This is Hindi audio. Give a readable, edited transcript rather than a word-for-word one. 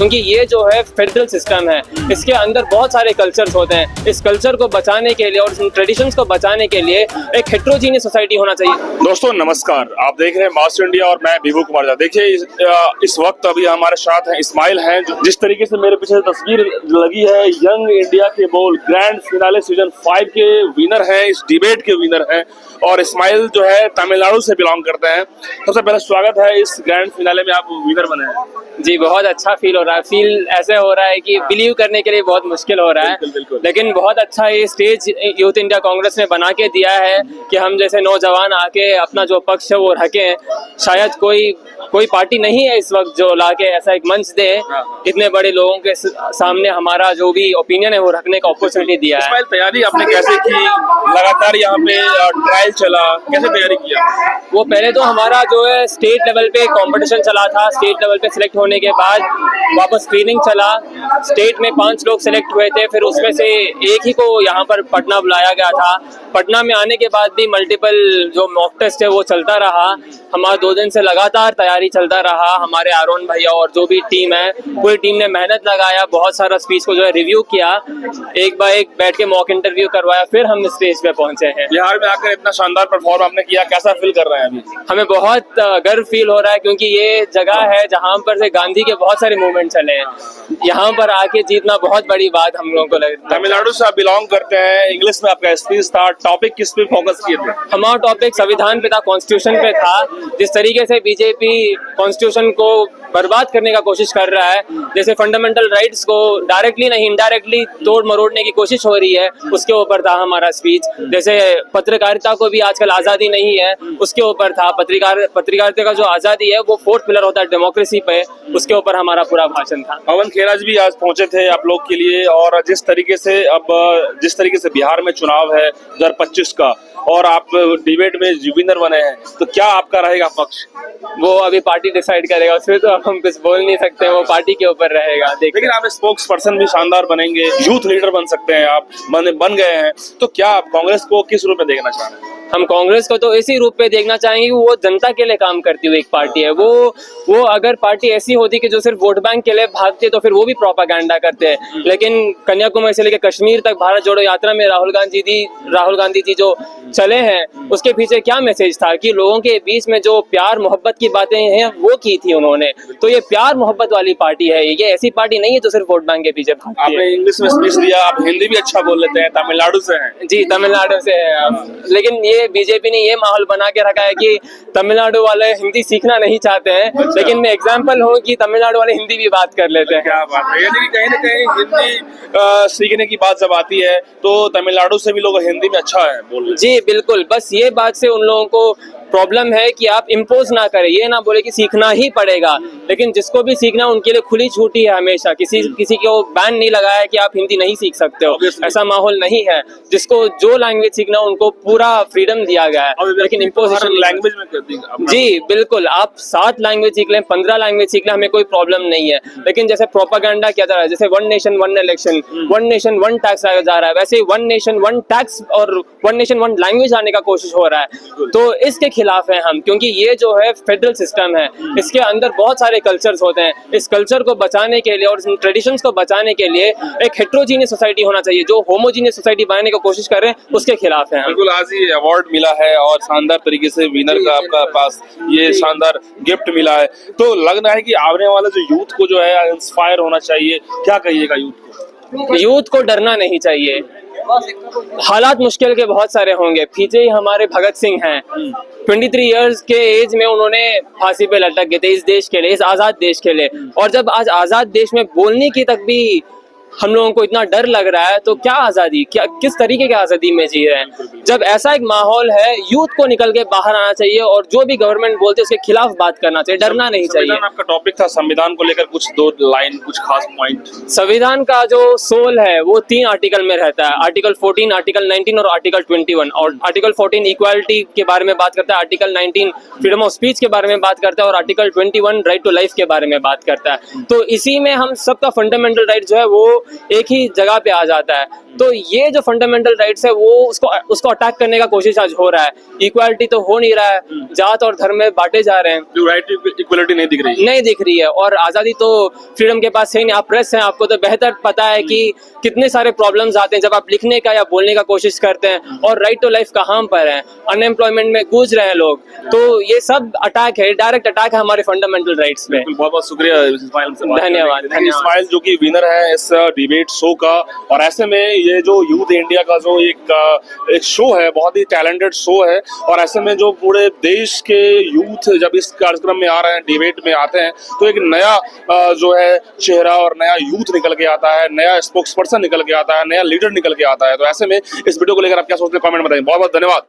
क्योंकि ये जो है फेडरल सिस्टम है, इसके अंदर बहुत सारे कल्चर्स होते हैं। इस कल्चर को बचाने के लिए और इन ट्रेडिशंस को बचाने के लिए एक हेट्रोजीनियस सोसाइटी होना चाहिए। दोस्तों नमस्कार, आप देख रहे हैं मास इंडिया और मैं विभू कुमार झा। देखिए इस वक्त अभी हमारे साथ हैं इस्माइल हैं, जिस तरीके से मेरे पीछे तस्वीर लगी है, यंग इंडिया के बोल ग्रैंड फिनाले सीजन 5 के विनर हैं, इस डिबेट के विनर हैं। और इस्माइल जो है तमिलनाडु से बिलोंग करते हैं। सबसे पहले स्वागत है इस ग्रैंड फिनाले में, आप विनर बने हैं। जी, बहुत अच्छा फील हो रहा है। फील ऐसे हो रहा है कि बिलीव करने के लिए बहुत मुश्किल हो रहा है, बिल्कुल। लेकिन बहुत अच्छा ये स्टेज यूथ इंडिया कांग्रेस ने बना के दिया है कि हम जैसे नौजवान आके अपना जो पक्ष है वो रखें। शायद कोई पार्टी नहीं है इस वक्त जो लाके ऐसा एक मंच दे, इतने बड़े लोगों के सामने हमारा जो भी ओपिनियन है वो रखने का अपॉर्चुनिटी दिया है। इस्माइल, तैयारी आपने कैसे की? लगातार यहाँ पे ट्रायल चला, कैसे तैयारी किया? वो पहले तो हमारा जो है स्टेट लेवल पे कंपटीशन चला था। स्टेट लेवल पे सिलेक्ट होने के बाद वापस स्क्रीनिंग चला। स्टेट में 5 लोग सिलेक्ट हुए थे, फिर उसमें से एक ही को यहाँ पर पटना बुलाया गया था। पटना में आने के बाद भी मल्टीपल जो मॉक टेस्ट है वो चलता रहा। हमारा 2 दिन से लगातार तैयारी चलता रहा। हमारे आरोन भैया और जो भी टीम है, पूरी टीम ने मेहनत लगाया, बहुत सारा स्पीच को जो है रिव्यू किया, एक बार एक बैठ के मॉक इंटरव्यू करवाया, फिर हम स्टेज पे पहुंचे हैं। बिहार में आकर इतना शानदार परफॉर्म आपने किया, कैसा फील कर रहे हैं अभी? हमें बहुत गर्व फील हो रहा है, क्योंकि ये जगह है जहाँ पर से गांधी के बहुत सारे मूवमेंट चले हैं। यहाँ पर आके जीतना बहुत बड़ी बात हम लोगों को लगता है। तमिलनाडु से आप बिलोंग करते हैं, इंग्लिश में आपका स्पीच था, टॉपिक किस पे फोकस किए थे? हमारा टॉपिक संविधान पे था, कॉन्स्टिट्यूशन पे था। जिस तरीके से बीजेपी कॉन्स्टिट्यूशन को बर्बाद करने का कोशिश कर रहा है, जैसे फंडामेंटल राइट्स को डायरेक्टली नहीं इनडायरेक्टली तोड़ मरोड़ने की कोशिश हो रही है, उसके ऊपर था हमारा स्पीच। जैसे पत्रकारिता को भी आजकल आज़ादी नहीं है, उसके ऊपर था। पत्रकारिता का जो आज़ादी है वो 4th पिलर होता है डेमोक्रेसी पे, उसके ऊपर हमारा पूरा भाषण था। पवन खेरा जी भी आज पहुंचे थे आप लोग के लिए, और जिस तरीके से बिहार में चुनाव है 2025 का, और आप डिबेट में विनर बने हैं, तो क्या आपका रहेगा पक्ष? वो अभी पार्टी डिसाइड करेगा, उसमें तो हम कुछ बोल नहीं सकते, वो पार्टी के ऊपर रहेगा। लेकिन आप स्पोक्स पर्सन भी शानदार बनेंगे, यूथ लीडर बन सकते हैं, आप बन गए हैं, तो क्या आप कांग्रेस को किस रूप में देखना चाह रहे हैं? हम कांग्रेस को तो इसी रूप में देखना चाहेंगे कि वो जनता के लिए काम करती हुई एक पार्टी है। वो अगर पार्टी ऐसी होती कि जो सिर्फ वोट बैंक के लिए भागती है तो फिर वो भी प्रोपागेंडा करते हैं। लेकिन कन्याकुमारी से लेकर कश्मीर तक भारत जोड़ो यात्रा में राहुल गांधी जी जो चले हैं, उसके पीछे क्या मैसेज था कि लोगों के बीच में जो प्यार मोहब्बत की बातें हैं वो की थी उन्होंने। तो ये प्यार मोहब्बत वाली पार्टी है, ये ऐसी पार्टी नहीं है जो सिर्फ वोट बैंक के पीछे भागती है। आपने इंग्लिश में स्पीच दिया, आप हिंदी भी अच्छा बोल लेते हैं, तमिलनाडु से हैं। जी, तमिलनाडु से है हम। लेकिन ये बीजेपी ने ये माहौल बना के रखा है कि तमिलनाडु वाले हिंदी सीखना नहीं चाहते हैं। अच्छा। लेकिन मैं एग्जांपल हूँ कि तमिलनाडु वाले हिंदी भी बात कर लेते हैं। क्या बात है, यानी कि कहीं ना कहीं हिंदी सीखने की बात जब आती है तो तमिलनाडु से भी लोग हिंदी में अच्छा है बोल रहे हैं। जी बिल्कुल, बस ये बात से उन लोगों को प्रॉब्लम है कि आप इम्पोज ना करें, ये ना बोले कि सीखना ही पड़ेगा। लेकिन जिसको भी सीखना उनके लिए खुली छूटी है हमेशा। किसी को बैन नहीं लगाया है कि आप हिंदी नहीं सीख सकते हो, ऐसा माहौल नहीं है। जिसको जो लैंग्वेज सीखना उनको पूरा फ्रीडम दिया गया है, लेकिन इम्पोजिशन लैंग्वेज में कर दी। जी बिल्कुल, आप 7 लैंग्वेज सीख लें, 15 लैंग्वेज सीख लें, हमें कोई प्रॉब्लम नहीं है। लेकिन जैसे प्रोपागेंडा किया जा रहा है, जैसे 1 नेशन 1 इलेक्शन, 1 नेशन 1 टैक्स आया जा रहा है, वैसे 1 नेशन 1 टैक्स और 1 नेशन 1 लैंग्वेज आने का कोशिश हो रहा है। तो इसके खिलाफ हैं हम, क्योंकि ये जो है फेडरल सिस्टम है, इसके अंदर बहुत सारे कल्चर्स होते हैं। इस कल्चर को बचाने के लिए और इन ट्रेडिशंस को बचाने के लिए एक हेट्रोजीनियस सोसाइटी होना चाहिए। जो होमोजीनियस सोसाइटी बनाने की कोशिश कर रहे हैं उसके खिलाफ हैं हम। बिल्कुल, आज ही अवार्ड मिला है और शानदार तरीके से विनर का आपका पास ये शानदार गिफ्ट मिला है, तो लग रहा है कि आने वाला जो यूथ को जो है इंस्पायर होना चाहिए। क्या कहिएगा यूथ को? यूथ को डरना नहीं चाहिए। हालात मुश्किल के बहुत सारे होंगे। पीछे ही हमारे भगत सिंह हैं, 23 इयर्स के एज में उन्होंने फांसी पे लटक गए थे इस देश के लिए, इस आजाद देश के लिए। और जब आज आजाद देश में बोलने की तक भी हम लोगों को इतना डर लग रहा है, तो क्या आजादी, क्या किस तरीके की आजादी में जी रहे हैं? जब ऐसा एक माहौल है, यूथ को निकल के बाहर आना चाहिए और जो भी गवर्नमेंट बोलते है उसके खिलाफ बात करना चाहिए, डरना नहीं चाहिए। आपका टॉपिक था संविधान को लेकर, कुछ 2 लाइन, कुछ खास पॉइंट। संविधान का जो सोल है वो 3 आर्टिकल में रहता है, आर्टिकल 14, आर्टिकल 19 और आर्टिकल 21। और आर्टिकल 14 इक्वालिटी के बारे में बात करता है, आर्टिकल 19 फ्रीडम ऑफ स्पीच के बारे में बात करता है, और आर्टिकल 21 राइट टू लाइफ के बारे में बात करता है। तो इसी में हम सबका फंडामेंटल राइट जो है वो एक ही जगह पे आ जाता है। तो ये जो फंडामेंटल राइट्स है वो उसको अटैक करने का कोशिश आज हो रहा है। इक्वालिटी तो हो नहीं रहा है, जात और धर्म में बांटे जा रहे हैं, जो राइट इक्वलिटी नहीं दिख रही है। और आज़ादी तो फ्रीडम के पास है नहीं। आप प्रेस हैं, आपको तो बेहतर पता है कि कितने सारे प्रॉब्लम्स आते हैं जब आप लिखने का या बोलने का कोशिश करते हैं, और राइट टू लाइफ कहाँ पर है, अनएम्प्लॉयमेंट में गूंज रहे हैं लोग। तो ये सब अटैक है, डायरेक्ट अटैक है हमारे फंडामेंटल राइट्स पे। बहुत बहुत शुक्रिया इस्माइल से बात धन्यवाद, करने के लिए। धन्यवाद। इस्माइल जो कि विनर है इस डिबेट शो का, और ऐसे में ये जो यूथ इंडिया का जो एक शो है, बहुत ही टैलेंटेड शो है, और ऐसे में जो पूरे देश के यूथ जब इस कार्यक्रम में आ रहे हैं, डिबेट में आते हैं, तो एक नया जो है चेहरा और नया यूथ निकल के आता है, नया स्पोक्स पर्सन निकल के आता है, नया लीडर निकल के आता है। तो ऐसे में इस वीडियो को लेकर आप क्या सोचते हैं, कमेंट बताएं। बहुत बहुत धन्यवाद।